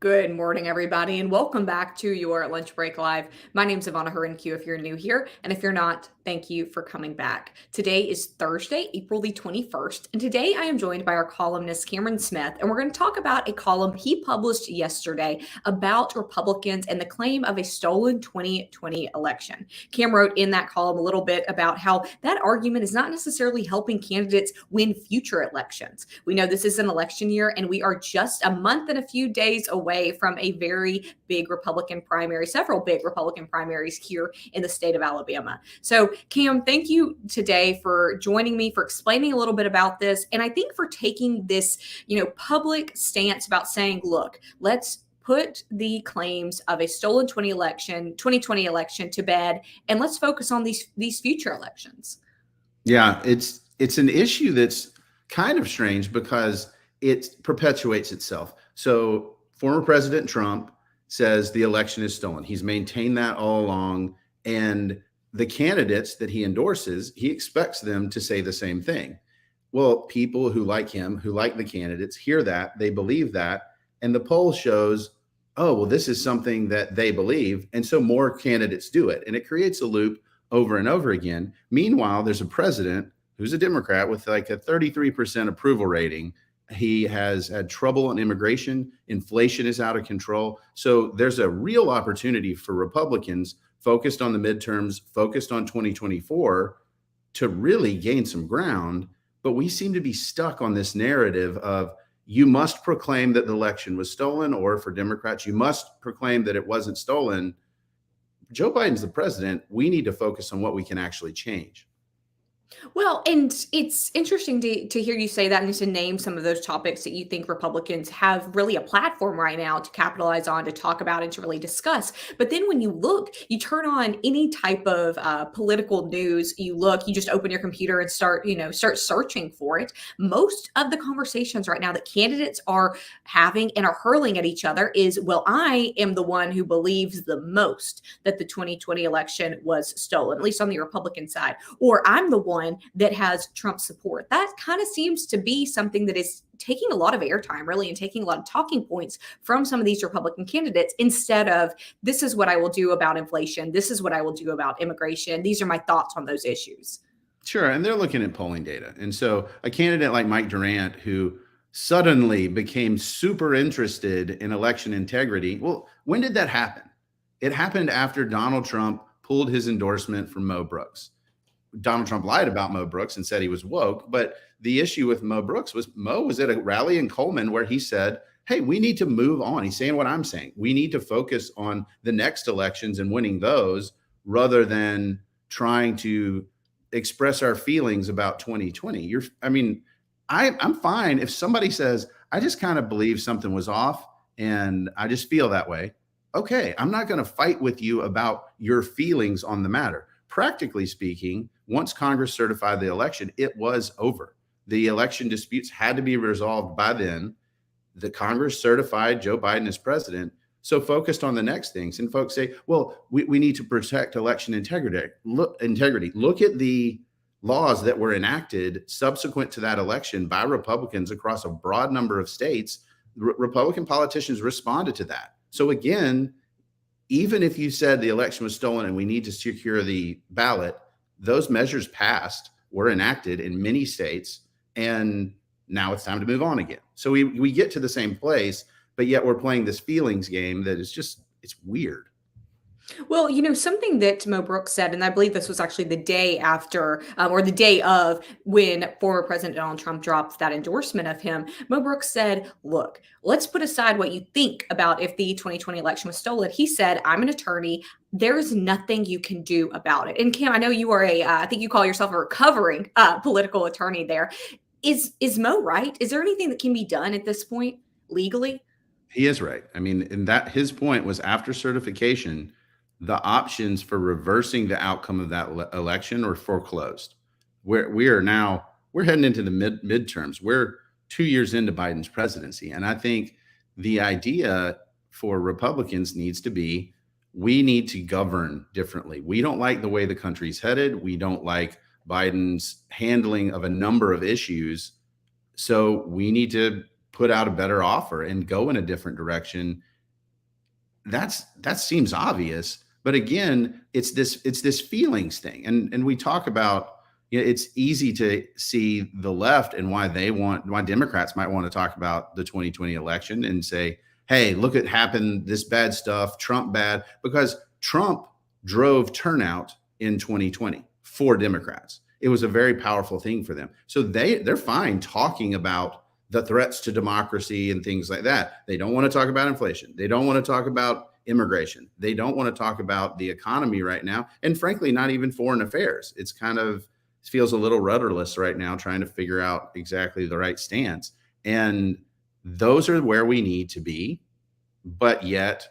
Good morning, everybody, and welcome back to your Lunch Break Live. My name's Ivana Harinque if you're new here, and if you're not, thank you for coming back. Today is Thursday, April the 21st, and today I am joined by our columnist, Cameron Smith, and we're going to talk about a column he published yesterday about Republicans and the claim of a stolen 2020 election. Cam wrote in that column a little bit about how that argument is not necessarily helping candidates win future elections. We know this is an election year, and we are just a month and a few days away from a very big Republican primary, several big Republican primaries here in the state of Alabama. So, Cam, thank you today for joining me, for explaining a little bit about this, and I think for taking this, public stance about saying, look, let's put the claims of a stolen 2020 election to bed, and let's focus on these future elections. Yeah, it's an issue that's kind of strange because it perpetuates itself. So former President Trump says the election is stolen. He's maintained that all along. And the candidates that he endorses, he expects them to say the same thing. Well, people who like him, who like the candidates, hear that, they believe that. And the poll shows, oh, well, this is something that they believe. And so more candidates do it. And it creates a loop over and over again. Meanwhile, there's a president who's a Democrat with like a 33% approval rating. He has had trouble on immigration. Inflation is out of control. So there's a real opportunity for Republicans focused on the midterms, focused on 2024 to really gain some ground. But we seem to be stuck on this narrative of you must proclaim that the election was stolen, or for Democrats, you must proclaim that it wasn't stolen. Joe Biden's the president. We need to focus on what we can actually change. Well, and it's interesting to hear you say that and to name some of those topics that you think Republicans have really a platform right now to capitalize on, to talk about, and to really discuss. But then when you turn on any type of political news, you just open your computer and start searching for it. Most of the conversations right now that candidates are having and are hurling at each other is, well, I am the one who believes the most that the 2020 election was stolen, at least on the Republican side, or I'm the one that has Trump support. That kind of seems to be something that is taking a lot of airtime, really, and taking a lot of talking points from some of these Republican candidates, instead of, this is what I will do about inflation. This is what I will do about immigration. These are my thoughts on those issues. Sure. And they're looking at polling data. And so a candidate like Mike Durant, who suddenly became super interested in election integrity. Well, when did that happen? It happened after Donald Trump pulled his endorsement from Mo Brooks. Donald Trump lied about Mo Brooks and said he was woke. But the issue with Mo Brooks was Mo was at a rally in Coleman where he said, hey, we need to move on. He's saying what I'm saying. We need to focus on the next elections and winning those rather than trying to express our feelings about 2020. I'm fine if somebody says, I just kind of believe something was off and I just feel that way. Okay, I'm not going to fight with you about your feelings on the matter. Practically speaking, once Congress certified the election, it was over. The election disputes had to be resolved by then. The Congress certified Joe Biden as president, so focused on the next things. And folks say, well, we need to protect election integrity. Look at the laws that were enacted subsequent to that election by Republicans across a broad number of states. Republican politicians responded to that. So again, even if you said the election was stolen and we need to secure the ballot, those measures passed, were enacted in many states, and now it's time to move on again. So we get to the same place, but yet we're playing this feelings game that is just, it's weird. Well, something that Mo Brooks said, and I believe this was actually the day after, or the day of when former President Donald Trump dropped that endorsement of him. Mo Brooks said, look, let's put aside what you think about if the 2020 election was stolen. He said, I'm an attorney. There is nothing you can do about it. And Cam, I know you are I think you call yourself a recovering political attorney there. Is Mo right? Is there anything that can be done at this point legally? He is right. And that his point was after certification, the options for reversing the outcome of that election are foreclosed. We're heading into the midterms. We're 2 years into Biden's presidency. And I think the idea for Republicans needs to be, we need to govern differently. We don't like the way the country's headed. We don't like Biden's handling of a number of issues. So we need to put out a better offer and go in a different direction that seems obvious. But again, it's this feelings thing. And we talk about, it's easy to see the left and why Democrats might want to talk about the 2020 election and say, hey, look at happened this bad stuff, Trump bad, because Trump drove turnout in 2020 for Democrats. It was a very powerful thing for them. So they're fine talking about the threats to democracy and things like that. They don't want to talk about inflation. They don't want to talk about immigration. They don't want to talk about the economy right now. And frankly, not even foreign affairs. It's kind of, it feels a little rudderless right now, trying to figure out exactly the right stance. And those are where we need to be. But yet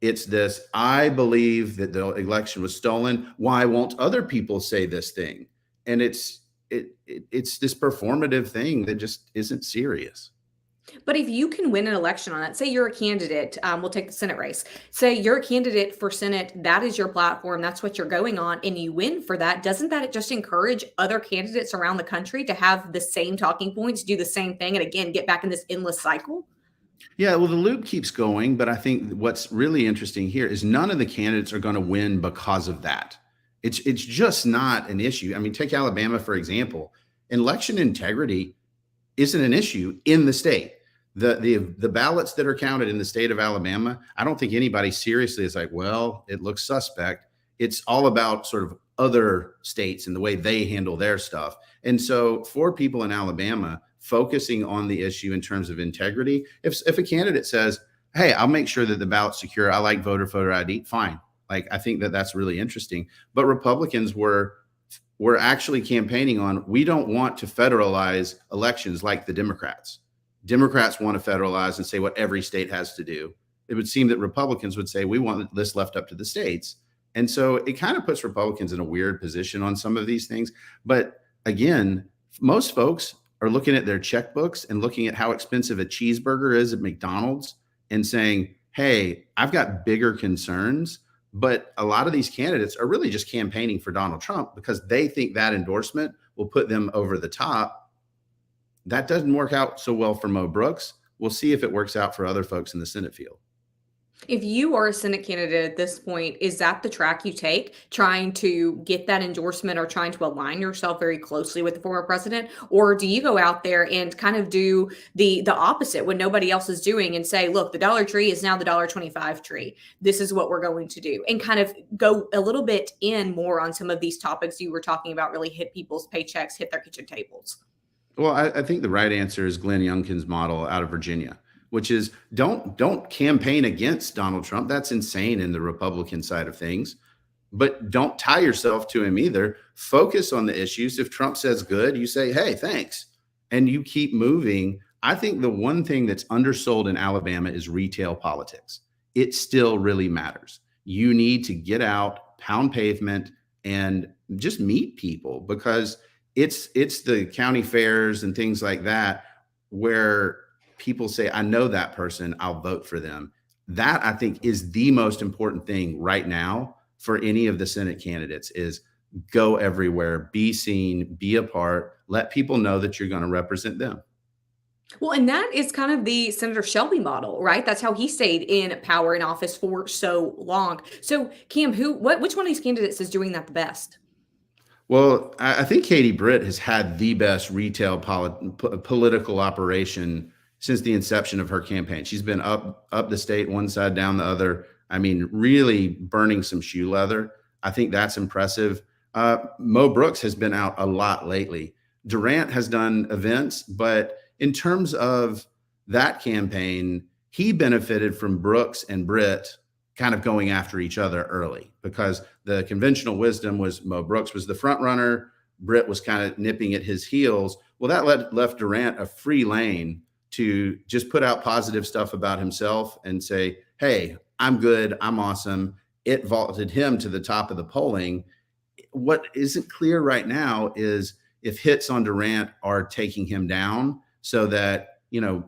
it's this, I believe that the election was stolen. Why won't other people say this thing? And it's this performative thing that just isn't serious. But if you can win an election on that, say you're a candidate, we'll take the Senate race. Say you're a candidate for Senate, that is your platform, that's what you're going on, and you win for that. Doesn't that just encourage other candidates around the country to have the same talking points, do the same thing, and again, get back in this endless cycle? Yeah, well, the loop keeps going, but I think what's really interesting here is none of the candidates are going to win because of that. It's just not an issue. I mean, take Alabama, for example. Election integrity isn't an issue in the state. The ballots that are counted in the state of Alabama, I don't think anybody seriously is like, well, it looks suspect. It's all about sort of other states and the way they handle their stuff. And so for people in Alabama, focusing on the issue in terms of integrity, if a candidate says, hey, I'll make sure that the ballot's secure, I like voter ID, fine. Like, I think that that's really interesting. But Republicans were actually campaigning on, we don't want to federalize elections like the Democrats. Democrats want to federalize and say what every state has to do. It would seem that Republicans would say, we want this left up to the states. And so it kind of puts Republicans in a weird position on some of these things. But again, most folks are looking at their checkbooks and looking at how expensive a cheeseburger is at McDonald's and saying, hey, I've got bigger concerns. But a lot of these candidates are really just campaigning for Donald Trump because they think that endorsement will put them over the top. That doesn't work out so well for Mo Brooks. We'll see if it works out for other folks in the Senate field. If you are a Senate candidate at this point, is that the track you take, trying to get that endorsement or trying to align yourself very closely with the former president? Or do you go out there and kind of do the opposite when nobody else is doing and say, look, the Dollar Tree is now the $1.25 tree. This is what we're going to do. And kind of go a little bit in more on some of these topics you were talking about, really hit people's paychecks, hit their kitchen tables. Well, I think the right answer is Glenn Youngkin's model out of Virginia, which is don't campaign against Donald Trump. That's insane in the Republican side of things. But don't tie yourself to him either. Focus on the issues. If Trump says good, you say, hey, thanks. And you keep moving. I think the one thing that's undersold in Alabama is retail politics. It still really matters. You need to get out, pound pavement, and just meet people, because it's the county fairs and things like that where people say, I know that person, I'll vote for them. That, I think, is the most important thing right now for any of the Senate candidates, is go everywhere, be seen, be a part, let people know that you're going to represent them. Well, and that is kind of the Senator Shelby model, right? That's how he stayed in power in office for so long. So, Cam, which one of these candidates is doing that the best? Well, I think Katie Britt has had the best retail political operation since the inception of her campaign. She's been up the state, one side, down the other. I mean, really burning some shoe leather. I think that's impressive. Mo Brooks has been out a lot lately. Durant has done events, but in terms of that campaign, he benefited from Brooks and Britt kind of going after each other early, because the conventional wisdom was Mo Brooks was the front runner. Britt was kind of nipping at his heels. Well, that left Durant a free lane to just put out positive stuff about himself and say, hey, I'm good, I'm awesome. It vaulted him to the top of the polling. What isn't clear right now is if hits on Durant are taking him down so that,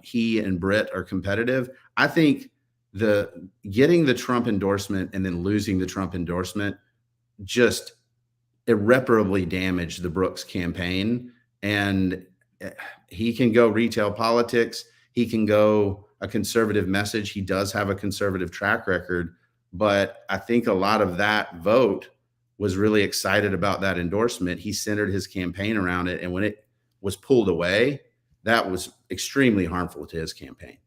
he and Britt are competitive. I think getting the Trump endorsement and then losing the Trump endorsement just irreparably damaged the Brooks campaign. And he can go retail politics. He can go a conservative message. He does have a conservative track record, but I think a lot of that vote was really excited about that endorsement. He centered his campaign around it. And when it was pulled away, that was extremely harmful to his campaign.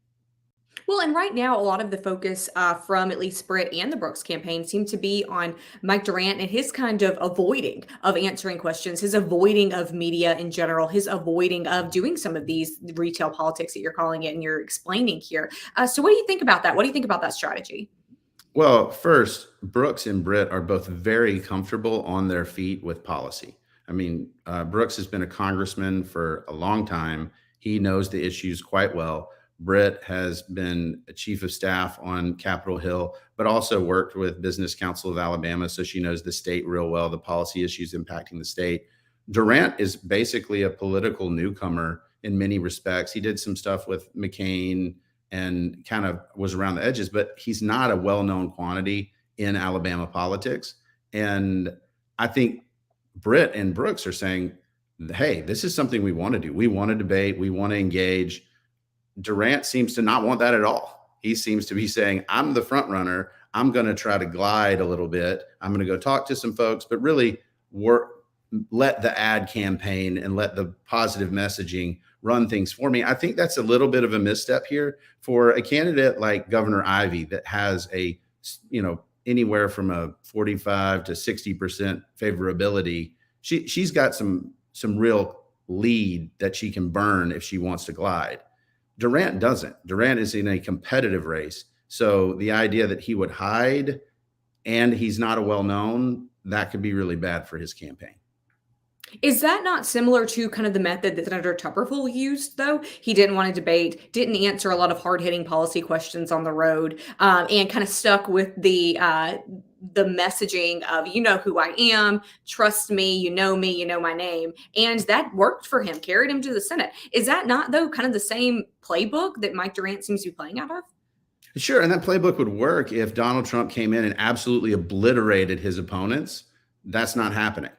Well, and right now, a lot of the focus from at least Britt and the Brooks campaign seem to be on Mike Durant and his kind of avoiding of answering questions, his avoiding of media in general, his avoiding of doing some of these retail politics that you're calling it and you're explaining here. So, what do you think about that? What do you think about that strategy? Well, first, Brooks and Britt are both very comfortable on their feet with policy. I mean, Brooks has been a congressman for a long time. He knows the issues quite well. Britt has been a chief of staff on Capitol Hill, but also worked with Business Council of Alabama. So she knows the state real well, the policy issues impacting the state. Durant is basically a political newcomer in many respects. He did some stuff with McCain and kind of was around the edges, but he's not a well-known quantity in Alabama politics. And I think Britt and Brooks are saying, hey, this is something we want to do. We want to debate. We want to engage. Durant seems to not want that at all. He seems to be saying, I'm the front runner. I'm going to try to glide a little bit. I'm going to go talk to some folks, but really let the ad campaign and let the positive messaging run things for me. I think that's a little bit of a misstep here for a candidate like Governor Ivey that has anywhere from a 45 to 60% favorability. She's got some real lead that she can burn if she wants to glide. Durant doesn't. Durant is in a competitive race. So the idea that he would hide and he's not a well-known, that could be really bad for his campaign. Is that not similar to kind of the method that Senator Tuberville used, though? He didn't want to debate, didn't answer a lot of hard-hitting policy questions on the road, and kind of stuck with the messaging of, you know who I am, trust me, you know my name. And that worked for him, carried him to the Senate. Is that not, though, kind of the same playbook that Mike Durant seems to be playing out of? Sure. And that playbook would work if Donald Trump came in and absolutely obliterated his opponents. That's not happening.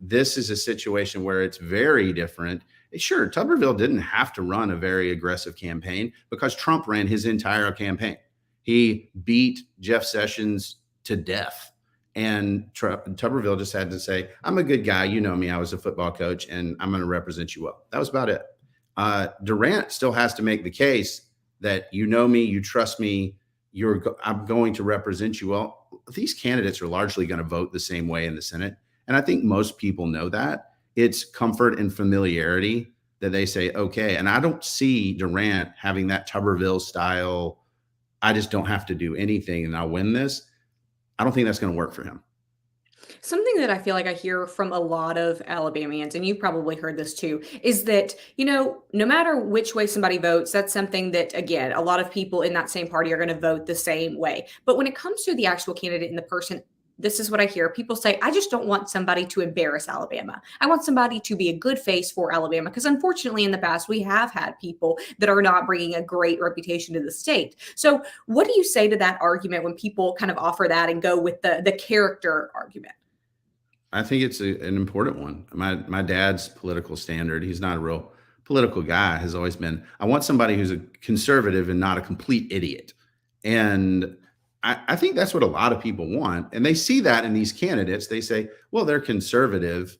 This is a situation where it's very different. Sure, Tuberville didn't have to run a very aggressive campaign because Trump ran his entire campaign. He beat Jeff Sessions to death. And Tuberville just had to say, I'm a good guy. You know me. I was a football coach and I'm going to represent you well. That was about it. Durant still has to make the case that you know me, you trust me, I'm going to represent you well. These candidates are largely going to vote the same way in the Senate. And I think most people know that. It's comfort and familiarity that they say, okay. And I don't see Durant having that Tuberville style, I just don't have to do anything and I'll win this. I don't think that's going to work for him. Something that I feel like I hear from a lot of Alabamians, and you've probably heard this too, is that, no matter which way somebody votes, that's something that, again, a lot of people in that same party are going to vote the same way. But when it comes to the actual candidate and the person, this is what I hear. People say, I just don't want somebody to embarrass Alabama. I want somebody to be a good face for Alabama. Because unfortunately, in the past, we have had people that are not bringing a great reputation to the state. So what do you say to that argument when people kind of offer that and go with the character argument? I think it's an important one. My dad's political standard, he's not a real political guy, has always been, I want somebody who's a conservative and not a complete idiot. And I think that's what a lot of people want. And they see that in these candidates. They say, well, they're conservative.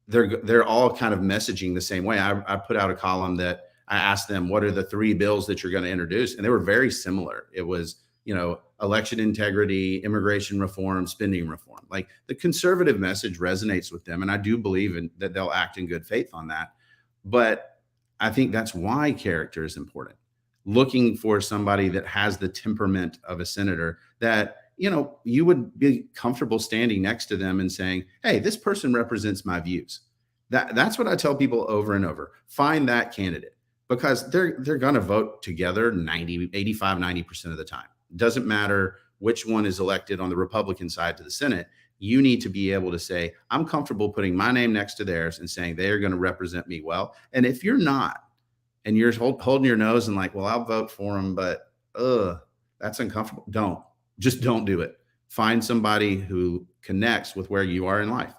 They're all kind of messaging the same way. I put out a column that I asked them, what are the 3 bills that you're going to introduce? And they were very similar. It was, election integrity, immigration reform, spending reform. Like the conservative message resonates with them. And I do believe that they'll act in good faith on that. But I think that's why character is important. Looking for somebody that has the temperament of a senator that, you would be comfortable standing next to them and saying, hey, this person represents my views. That's what I tell people over and over. Find that candidate because they're going to vote together 85, 90% of the time. Doesn't matter which one is elected on the Republican side to the Senate. You need to be able to say, I'm comfortable putting my name next to theirs and saying they are going to represent me well. And if you're not, and you're holding your nose and like, well, I'll vote for them, but that's uncomfortable. Just don't do it. Find somebody who connects with where you are in life.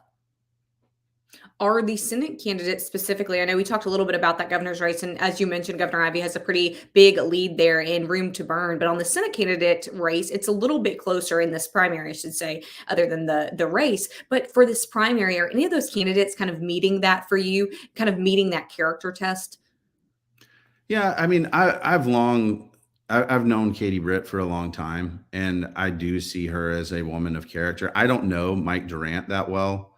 Are the Senate candidates specifically, I know we talked a little bit about that governor's race, and as you mentioned, Governor Ivey has a pretty big lead there in room to burn. But on the Senate candidate race, it's a little bit closer in this primary, I should say, other than the race. But for this primary, are any of those candidates kind of meeting that for you, kind of meeting that character test? Yeah, I mean, I've known Katie Britt for a long time, and I do see her as a woman of character. I don't know Mike Durant that well,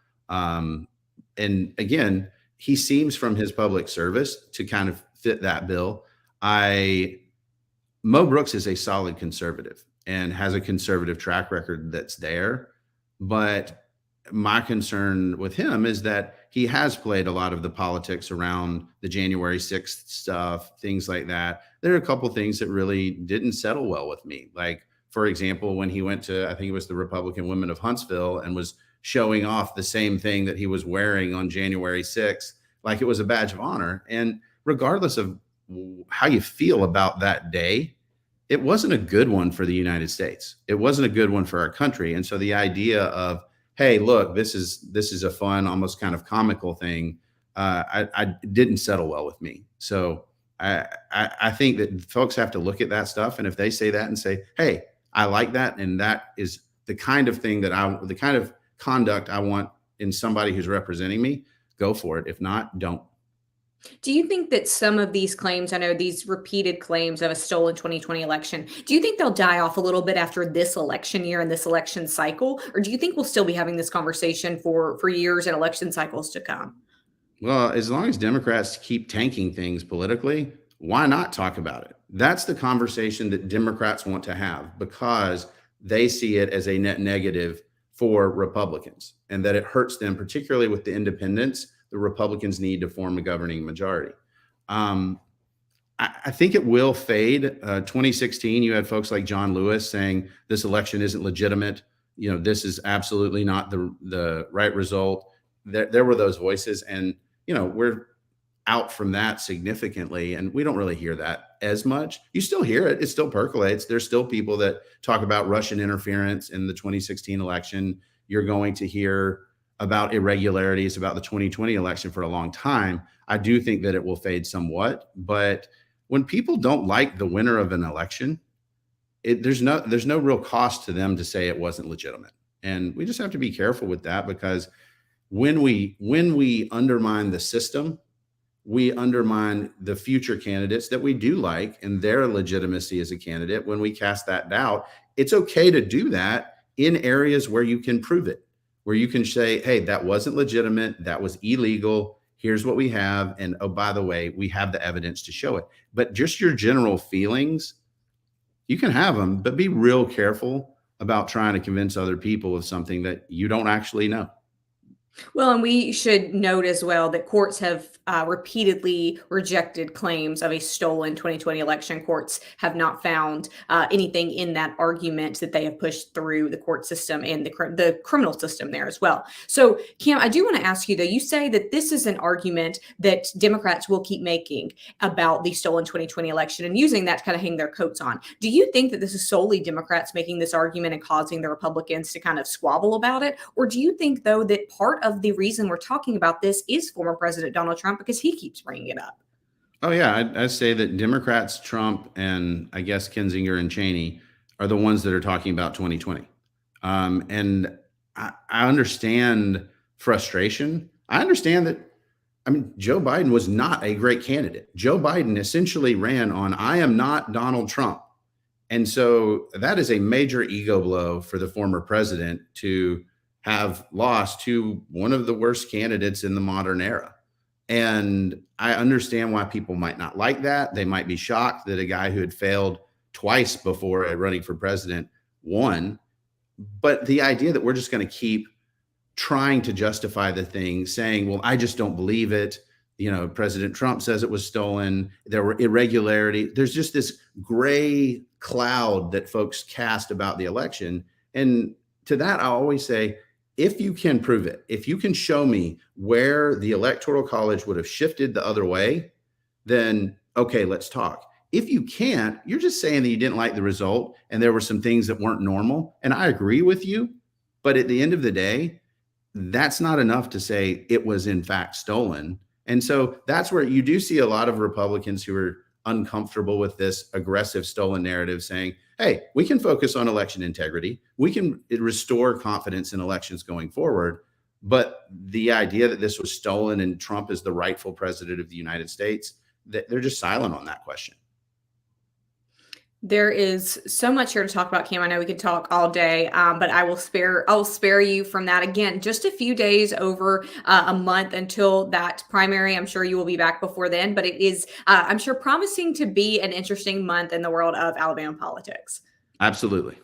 and again, he seems from his public service to kind of fit that bill. I Mo Brooks is a solid conservative and has a conservative track record that's there. But my concern with him is that he has played a lot of the politics around the January 6th stuff, things like that. There are a couple things that really didn't settle well with me. Like, for example, when he went to, I think it was the Republican Women of Huntsville and was showing off the same thing that he was wearing on January 6th, like it was a badge of honor. And regardless of how you feel about that day, it wasn't a good one for the United States. It wasn't a good one for our country. And so the idea of, hey, look, this is a fun, almost kind of comical thing, I didn't settle well with me. So I think that folks have to look at that stuff, and if they say that and say, hey, I like that, and that is the kind of thing the kind of conduct I want in somebody who's representing me, go for it. If not, don't. Do you think that some of these claims, I know these repeated claims of a stolen 2020 election, do you think they'll die off a little bit after this election year and this election cycle? Or do you think we'll still be having this conversation for years and election cycles to come? Well, as long as Democrats keep tanking things politically, why not talk about it? That's the conversation that Democrats want to have because they see it as a net negative for Republicans and that it hurts them, particularly with the independents. The Republicans need to form a governing majority. Um, I think it will fade. 2016, you had folks like John Lewis saying this election isn't legitimate. You know, this is absolutely not the right result. There were those voices, and we're out from that significantly, and we don't really hear that as much. You still hear it; it still percolates. There's still people that talk about Russian interference in the 2016 election. You're going to hear about irregularities about the 2020 election for a long time. I do think that it will fade somewhat, but when people don't like the winner of an election, there's no real cost to them to say it wasn't legitimate. And we just have to be careful with that because when we undermine the system, we undermine the future candidates that we do like and their legitimacy as a candidate. When we cast that doubt, it's okay to do that in areas where you can prove it, where you can say, hey, that wasn't legitimate, that was illegal. Here's what we have. And oh, by the way, we have the evidence to show it. But just your general feelings, you can have them, but be real careful about trying to convince other people of something that you don't actually know. Well, and we should note as well that courts have repeatedly rejected claims of a stolen 2020 election. Courts have not found anything in that argument that they have pushed through the court system and the criminal system there as well. So, Cam, I do want to ask you, though, you say that this is an argument that Democrats will keep making about the stolen 2020 election and using that to kind of hang their coats on. Do you think that this is solely Democrats making this argument and causing the Republicans to kind of squabble about it? Or do you think, though, that part of the reason we're talking about this is former President Donald Trump because he keeps bringing it up? Oh, yeah. I say that Democrats, Trump, and I guess Kinzinger and Cheney are the ones that are talking about 2020. And I understand frustration. I understand that. I mean, Joe Biden was not a great candidate. Joe Biden essentially ran on, I am not Donald Trump. And so that is a major ego blow for the former president to have lost to one of the worst candidates in the modern era. And I understand why people might not like that. They might be shocked that a guy who had failed twice before running for president won. But the idea that we're just going to keep trying to justify the thing, saying, well, I just don't believe it. President Trump says it was stolen. There were irregularities. There's just this gray cloud that folks cast about the election. And to that, I always say, if you can prove it, if you can show me where the Electoral College would have shifted the other way, then okay, let's talk. If you can't, you're just saying that you didn't like the result and there were some things that weren't normal. And I agree with you. But at the end of the day, that's not enough to say it was in fact stolen. And so that's where you do see a lot of Republicans who are uncomfortable with this aggressive stolen narrative saying, hey, we can focus on election integrity. We can restore confidence in elections going forward. But the idea that this was stolen and Trump is the rightful president of the United States, they're just silent on that question. There is so much here to talk about, Cam. I know we could talk all day, but I'll spare you from that. Again, just a few days over a month until that primary. I'm sure you will be back before then, but it is, I'm sure, promising to be an interesting month in the world of Alabama politics. Absolutely.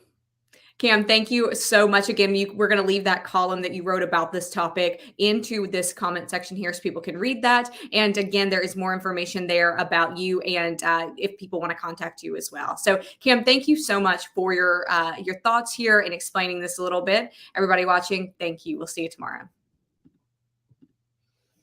Cam, thank you so much. Again, we're going to leave that column that you wrote about this topic into this comment section here so people can read that. And again, there is more information there about you and if people want to contact you as well. So, Cam, thank you so much for your thoughts here and explaining this a little bit. Everybody watching, thank you. We'll see you tomorrow.